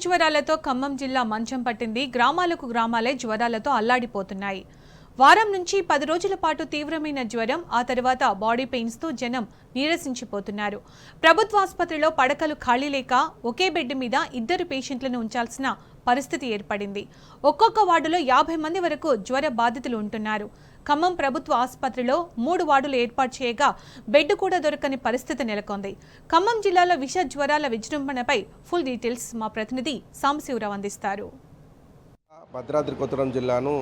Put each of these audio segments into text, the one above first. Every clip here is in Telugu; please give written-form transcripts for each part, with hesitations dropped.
జ్వరాలతో ఖమ్మం జిల్లా మంచం పట్టింది. గ్రామాలకు గ్రామాలే జ్వరాలతో అల్లాడిపోతున్నాయి. వారం నుంచి 10 రోజుల పాటు తీవ్రమైన జ్వరం, ఆ తర్వాత బాడీ పెయిన్స్ తో జనం నీరసించిపోతున్నారు. ప్రభుత్వ ఆసుపత్రిలో పడకలు ఖాళీ లేక ఒకే బెడ్ మీద 2 పేషెంట్లను ఉంచాల్సిన పరిస్థితి ఏర్పడింది. ఒక్కొక్క వార్డులో 50 మంది వరకు జ్వర బాధితులు ఉంటున్నారు. ఖమ్మం ప్రభుత్వ ఆసుపత్రిలో 3 వార్డులు ఏర్పాటు చేయగా బెడ్ కూడా దొరకని పరిస్థితి నెలకొంది. ఖమ్మం జిల్లాలో విష జ్వరాల విజృంభణపై ఫుల్ డీటెయిల్స్ మా ప్రతినిధి సాంబశివరావు అందిస్తారు. భద్రాద్రి కొత్తగూడెం జిల్లాను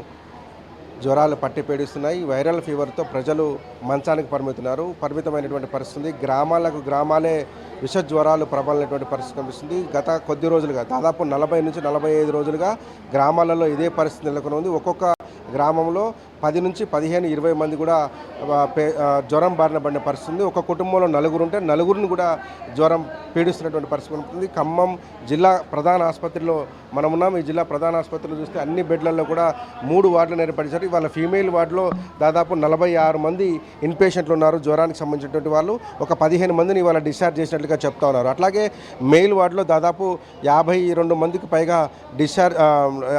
జ్వరాలు పట్టి పీడిస్తున్నాయి. వైరల్ ఫీవర్తో ప్రజలు మంచానికి పరిమితమైనటువంటి పరిస్థితి. గ్రామాలకు గ్రామాలే విష జ్వరాలు ప్రబలినటువంటి పరిస్థితి కనిపిస్తుంది. గత కొద్ది రోజులుగా దాదాపు 40 నుంచి 45 రోజులుగా గ్రామాలలో ఇదే పరిస్థితి నెలకొని ఉంది. ఒక్కొక్క గ్రామంలో 10 నుంచి 15, 20 మంది కూడా జ్వరం బారిన పడిన పరిస్థితి ఉంది. ఒక కుటుంబంలో 4 ఉంటే 4ని కూడా జ్వరం పీడిస్తున్నటువంటి పరిస్థితి ఉంటుంది. ఖమ్మం జిల్లా ప్రధాన ఆసుపత్రిలో మనం ఉన్నాం. ఈ జిల్లా ప్రధాన ఆసుపత్రిలో చూస్తే అన్ని బెడ్లలో కూడా 3 వార్డులు ఏర్పడిచారు. ఇవాళ ఫీమేల్ వార్డులో దాదాపు 46 మంది ఇన్పేషెంట్లు ఉన్నారు. జ్వరానికి సంబంధించినటువంటి వాళ్ళు ఒక 15 మందిని ఇవాళ డిశ్చార్జ్ చేసినట్లుగా చెప్తా ఉన్నారు. అట్లాగే మెయిల్ వార్డులో దాదాపు 52 మందికి పైగా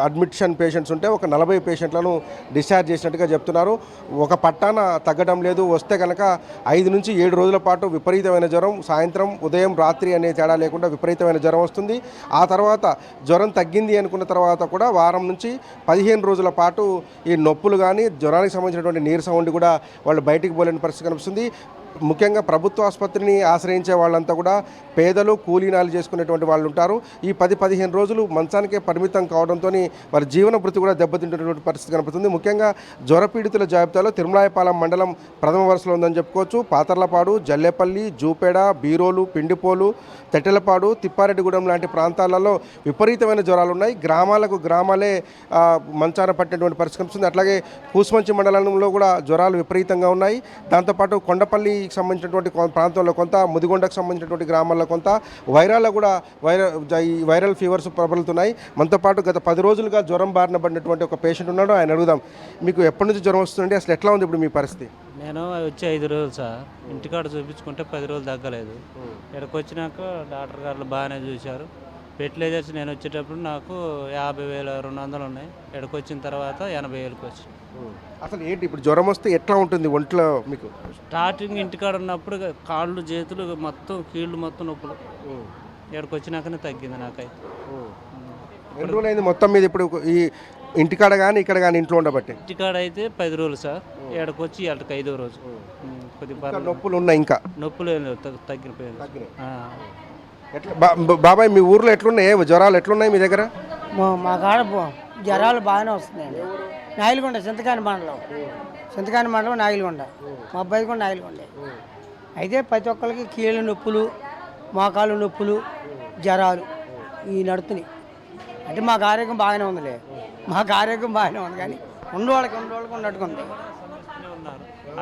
అడ్మిషన్ పేషెంట్స్ ఉంటే ఒక 40 పేషెంట్లను డిశ్చార్జ్ చేసినట్టుగా చెప్తున్నారు. ఒక పట్టాన తగ్గడం లేదు. వస్తే కనుక 5 నుంచి 7 రోజుల పాటు విపరీతమైన జ్వరం, సాయంత్రం ఉదయం రాత్రి అనే తేడా లేకుండా విపరీతమైన జ్వరం వస్తుంది. ఆ తర్వాత జ్వరం తగ్గింది అనుకున్న తర్వాత కూడా వారం నుంచి 15 రోజుల పాటు ఈ నొప్పులు కానీ జ్వరానికి సంబంధించినటువంటి నీరసం ఉండి కూడా వాళ్ళు బయటికి పోలేని పరిస్థితి కనిపిస్తుంది. ముఖ్యంగా ప్రభుత్వ ఆసుపత్రిని ఆశ్రయించే వాళ్ళంతా కూడా పేదలు, కూలీనాలు చేసుకునేటువంటి వాళ్ళు ఉంటారు. ఈ 10-15 రోజులు మంచానికే పరిమితం కావడంతో వారి జీవన భృతి కూడా దెబ్బతింటున్నటువంటి పరిస్థితి కనిపిస్తుంది. ముఖ్యంగా జ్వరపీడితుల జాబితాలో తిరుమలాయపాలెం మండలం ప్రథమ వరుసలో ఉందని చెప్పుకోవచ్చు. పాతర్లపాడు, జల్లేపల్లి, జూపేడ, బీరోలు, పిండిపోలు, తెట్టెలపాడు, తిప్పారెడ్డిగూడెం లాంటి ప్రాంతాలలో విపరీతమైన జ్వరాలు ఉన్నాయి. గ్రామాలకు గ్రామాలే మంచాన పట్టినటువంటి పరిస్థితి కనిపిస్తుంది. అట్లాగే కూసుమంచి మండలంలో కూడా జ్వరాలు విపరీతంగా ఉన్నాయి. దాంతోపాటు కొండపల్లి సంబంధించినటువంటి ప్రాంతంలో కొంత, ముదిగొండకు సంబంధించినటువంటి గ్రామాల్లో కొంత, వైరాల్లో కూడా వైరల్ ఫీవర్స్ ప్రబలుతున్నాయి. మనతో పాటు గత 10 రోజులుగా జ్వరం బారిన పడినటువంటి ఒక పేషెంట్ ఉన్నాడు. ఆయన అడుగుదాం, మీకు ఎప్పటి నుంచి జ్వరం వస్తుందండి, అసలు ఎట్లా ఉంది ఇప్పుడు మీ పరిస్థితి? నేను వచ్చి 5 రోజులు సార్, ఇంటికాడ చూపించుకుంటే 10 రోజులు తగ్గలేదు. ఇక్కడికి వచ్చినాక డాక్టర్ గారు బాగానే చూశారు. ఫెర్టిలైజర్స్ నేను వచ్చేటప్పుడు నాకు 50,200 ఉన్నాయి. ఇక్కడికి వచ్చిన తర్వాత 80,000కి వచ్చి. అసలు ఏంటి ఇప్పుడు జ్వరం వస్తే ఎట్లా ఉంటుంది ఒంట్లో మీకు? స్టార్టింగ్ ఇంటికాడ ఉన్నప్పుడు కాళ్ళు, చేతులు మొత్తం, కీళ్ళు మొత్తం నొప్పులు. ఇక్కడికి వచ్చినాకనే తగ్గింది నాకైతే. ఎన్ని రోజులు అయింది మొత్తం మీద ఇప్పుడు ఈ ఇంటికాడ కానీ ఇక్కడ కానీ ఇంట్లో ఉండబట్టి? ఇంటికాడ అయితే 10 రోజులు సార్, ఇక్కడికి వచ్చి ఇక్కడికి 5వ రోజు. కొద్దిగా నొప్పులు ఉన్నాయి, ఇంకా నొప్పులు తగ్గిపోయింది. ఎట్లా బాబాయ్, మీ ఊర్లో ఎట్లున్నాయి జ్వరాలు, ఎట్లున్నాయి మీ దగ్గర? మా కాడ జ్వరాలు బాగానే వస్తున్నాయండి. నాయిలగొండ, చింతకాని మండలం నాయిలగొండ. మా అబ్బాయి కూడా నాయిలగొండ. అయితే ప్రతి ఒక్కరికి కీళ్ళ నొప్పులు, మోకాలు నొప్పులు, జ్వరాలు ఈ నడుతున్నాయి. అంటే మాకు ఆరోగ్యం బాగానే ఉందిలే, మాకు ఆరోగ్యం బాగానే ఉంది. కానీ ఉండేవాళ్ళకి ఉన్నట్టుకుంది.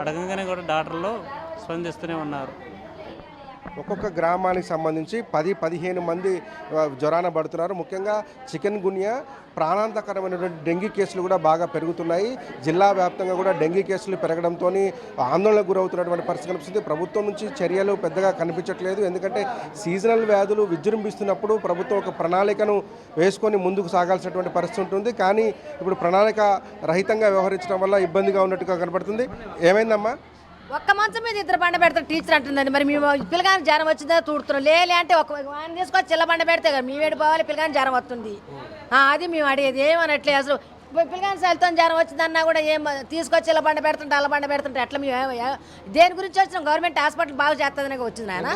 అడగగానే కూడా డాక్టర్లు స్పందిస్తూనే ఉన్నారు. ఒక్కొక్క గ్రామానికి సంబంధించి 10-15 మంది జ్వరాన పడుతున్నారు. ముఖ్యంగా చికెన్ గున్యా, ప్రాణాంతకరమైనటువంటి డెంగీ కేసులు కూడా బాగా పెరుగుతున్నాయి. జిల్లా వ్యాప్తంగా కూడా డెంగీ కేసులు పెరగడంతో ఆందోళనకు గురవుతున్నటువంటి పరిస్థితి కనిపిస్తుంది. ప్రభుత్వం నుంచి చర్యలు పెద్దగా కనిపించట్లేదు. ఎందుకంటే సీజనల్ వ్యాధులు విజృంభిస్తున్నప్పుడు ప్రభుత్వం ఒక ప్రణాళికను వేసుకొని ముందుకు సాగాల్సినటువంటి పరిస్థితి ఉంటుంది. కానీ ఇప్పుడు ప్రణాళిక రహితంగా వ్యవహరించడం వల్ల ఇబ్బందిగా ఉన్నట్టుగా కనపడుతుంది. ఏమైందమ్మా? ఒక్క మంచం మీద 2 బండ పెడతారు టీచర్ అంటుందండి. మరి మేము పిల్లగాని జ్వరం వచ్చిందా చూడుతున్నాం. లేలే అంటే ఒక ఆయన తీసుకొచ్చి చిల్ల బండ పెడితే కదా మేము పోవాలి, పిల్లగాని జ్వరం వస్తుంది. అది మేము అడిగేది ఏమనట్లే. అసలు పిల్లగాని శైలితో జ్వరం వచ్చిందన్నా కూడా ఏం తీసుకొచ్చి ఇలా బండ పెడుతుంటే అల్ల బండ పెడుతుంటే ఎట్లా మేము దేని గురించి వచ్చినాం? గవర్నమెంట్ హాస్పిటల్ బాగా చేస్తుందనే వచ్చింది ఆయన.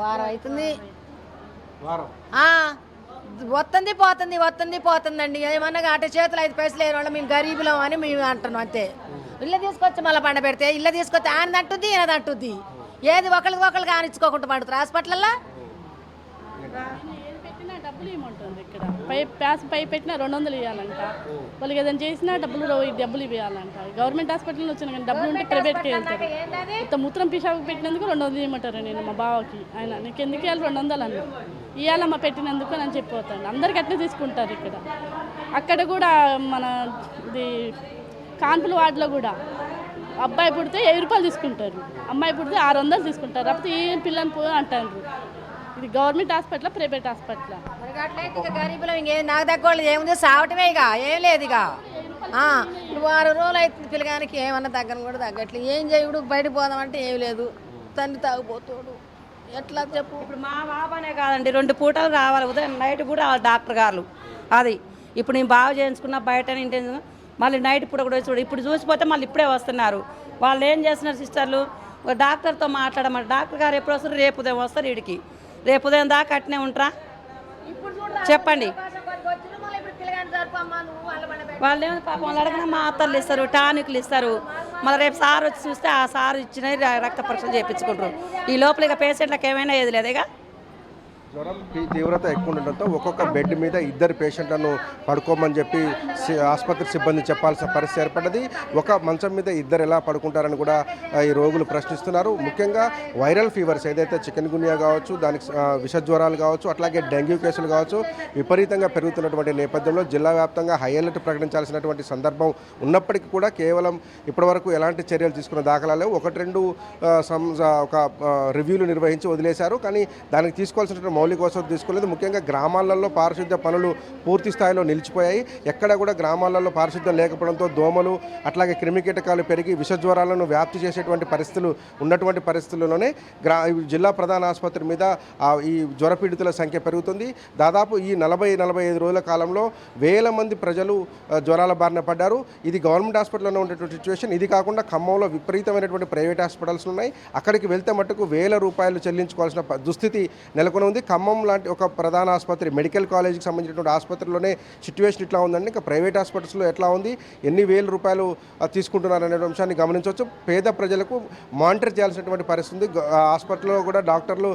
వారం అవుతుంది. పోతుందండి. ఏమన్నా అటు చేతులు 5 పైసలు లేని వాళ్ళు మేము గరీబులం అని మేము అంటున్నాం అంతే. ఇళ్ళ తీసుకొచ్చి మళ్ళీ పండ పెడితే ఇళ్ళ తీసుకొచ్చి ఆయన అంటుంది, ఈయనది అంటుంది. ఏది ఒకరికి ఆనిచ్చుకోకుండా పండుతారు హాస్పిటల్లో. డబ్బులు ఇవ్వమంటుంది. ఇక్కడ పై పెట్టినా 200 ఇవ్వాలంట. వాళ్ళకి ఏదైనా చేసినా డబ్బులు ఇవ్వాలంట. గవర్నమెంట్ హాస్పిటల్ వచ్చినా కానీ డబ్బులు ఉంటే ప్రైవేట్కి వెళ్తారు. ఇంత మూత్రం పిషాకు పెట్టినందుకు 200 ఇవ్వమంటారు. నేను మా బావకి ఆయన నీకు ఎందుకు ఇవ్వాలి 200 అన్న ఇవ్వాలమ్మా పెట్టినందుకు అని చెప్పిపోతాను. అందరికి అట్లా తీసుకుంటారు ఇక్కడ. అక్కడ కూడా మన ఇది కాన్పుల వార్డులో కూడా అబ్బాయి పుడితే 1000 రూపాయలు తీసుకుంటారు, అమ్మాయి పుడితే 600 తీసుకుంటారు. అప్పుడు ఏం పిల్లని అంటారు. ఇది గవర్నమెంట్ హాస్పిటల్, ప్రైవేట్ హాస్పిటల్. మరి అట్లయితే ఇక గరీబులం ఇంకేం నాకు తగ్గోళ్ళు ఏముంది, సావటమే ఇక ఏం లేదు ఇక. ఇప్పుడు 6 రోజులు అవుతుంది పిల్లగానికి ఏమన్నా తగ్గని కూడా తగ్గట్లేదు. ఏం చేయుడు, బయటకు పోదామంటే ఏం లేదు, తండ్రి తాగిపోతాడు, ఎట్లా చెప్పు. ఇప్పుడు మా బాబానే కాదండి, 2 పూటలు రావాలి, ఉదయం నైట్ కూడా డాక్టర్ గారు. అది ఇప్పుడు నేను బాగా చేయించుకున్నా బయట ఇంటి మళ్ళీ నైట్ పూట కూడా చూడు, ఇప్పుడు చూసిపోతే మళ్ళీ ఇప్పుడే వస్తున్నారు. వాళ్ళు ఏం చేస్తున్నారు సిస్టర్లు, డాక్టర్తో మాట్లాడమంటారు. డాక్టర్ గారు ఎప్పుడు వస్తారు, రేపు ఉదయం వస్తారు. వీడికి రేపు ఉదయం దాకా అట్నే ఉంటారా చెప్పండి. వాళ్ళు ఏమైనా పాపం వాళ్ళు అడిగిన మాత్రలు ఇస్తారు, టానిక్లు ఇస్తారు. మళ్ళీ రేపు సార్ వచ్చి చూస్తే ఆ సార్ ఇచ్చిన రక్త పరీక్షలు చేయించుకుంటారు. ఈ లోపల ఇక పేషెంట్లకు ఏమైనా ఏది లేదు ఇక. జ్వరం తీవ్రత ఎక్కువ ఉండడంతో ఒక్కొక్క బెడ్ మీద 2 పేషెంట్లను పడుకోమని చెప్పి ఆసుపత్రి సిబ్బంది చెప్పాల్సిన పరిస్థితి ఏర్పడ్డది. ఒక మంచం మీద 2 ఎలా పడుకుంటారని కూడా ఈ రోగులు ప్రశ్నిస్తున్నారు. ముఖ్యంగా వైరల్ ఫీవర్స్ ఏదైతే చికెన్ గున్యా కావచ్చు, దానికి విష జ్వరాలు కావచ్చు, అట్లాగే డెంగ్యూ కేసులు కావచ్చు విపరీతంగా పెరుగుతున్నటువంటి నేపథ్యంలో జిల్లా వ్యాప్తంగా హై అలర్ట్ ప్రకటించాల్సినటువంటి సందర్భం ఉన్నప్పటికీ కూడా కేవలం ఇప్పటివరకు ఎలాంటి చర్యలు తీసుకున్న దాఖలాలు 1-2 ఒక రివ్యూలు నిర్వహించి వదిలేశారు. కానీ దానికి తీసుకోవాల్సినటువంటి మౌలిక వసతులు తీసుకోలేదు. ముఖ్యంగా గ్రామాలలో పారిశుద్ధ్య పనులు పూర్తి స్థాయిలో నిలిచిపోయాయి. ఎక్కడ కూడా గ్రామాలలో పారిశుద్ధ్యం లేకపోవడంతో దోమలు అట్లాగే క్రిమికీటకాలు పెరిగి విష జ్వరాలను వ్యాప్తి చేసేటువంటి పరిస్థితులు ఉన్నటువంటి పరిస్థితుల్లోనే జిల్లా ప్రధాన ఆసుపత్రి మీద ఈ జ్వరపీడితుల సంఖ్య పెరుగుతుంది. దాదాపు ఈ 40-45 రోజుల కాలంలో వేల మంది ప్రజలు జ్వరాల బారిన పడ్డారు. ఇది గవర్నమెంట్ హాస్పిటల్లో ఉండేటువంటి సిచ్యువేషన్. ఇది కాకుండా ఖమ్మంలో విపరీతమైనటువంటి ప్రైవేట్ హాస్పిటల్స్ ఉన్నాయి. అక్కడికి వెళ్తే మట్టుకు ₹1000 చెల్లించుకోవాల్సిన దుస్థితి నెలకొని ఉంది. ఖమ్మం లాంటి ఒక ప్రధాన ఆసుపత్రి, మెడికల్ కాలేజీకి సంబంధించినటువంటి ఆసుపత్రిలోనే సిచ్యువేషన్ ఇట్లా ఉందండి. ఇంకా ప్రైవేట్ హాస్పిటల్స్లో ఎట్లా ఉంది, ఎన్ని ₹1000 తీసుకుంటున్నారు అనే అంశాన్ని గమనించవచ్చు. పేద ప్రజలకు మానిటర్ చేయాల్సినటువంటి పరిస్థితి ఉంది. హాస్పిటల్లో కూడా డాక్టర్లు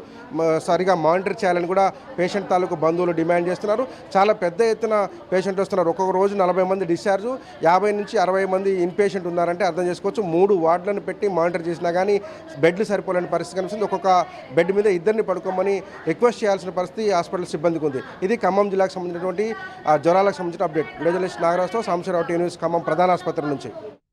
సరిగా మానిటర్ చేయాలని కూడా పేషెంట్ తాలూకు బంధువులు డిమాండ్ చేస్తున్నారు. చాలా పెద్ద ఎత్తున పేషెంట్ వస్తున్నారు. ఒక్కొక్క రోజు 40 మంది డిశ్చార్జు, 50 నుంచి 60 మంది ఇన్ పేషెంట్ ఉన్నారంటే అర్థం చేసుకోవచ్చు. 3 వార్డులను పెట్టి మానిటర్ చేసినా కానీ బెడ్లు సరిపోలేని పరిస్థితి కనిపిస్తుంది. ఒక్కొక్క బెడ్ మీద 2 పడుకోమని రిక్వెస్ట్ చేయాల్సిన పరిస్థితి హాస్పిటల్ సిబ్బందికి ఉంది. ఇది ఖమ్మం జిల్లాకు సంబంధించినటువంటి జ్వరాలకు సంబంధించిన అప్డేట్. వీడియో జర్నలిస్ట్ నాగరాజుతో సాంబశివరావు, టీ న్యూస్, ఖమ్మం ప్రధాన ఆసుపత్రి నుంచి.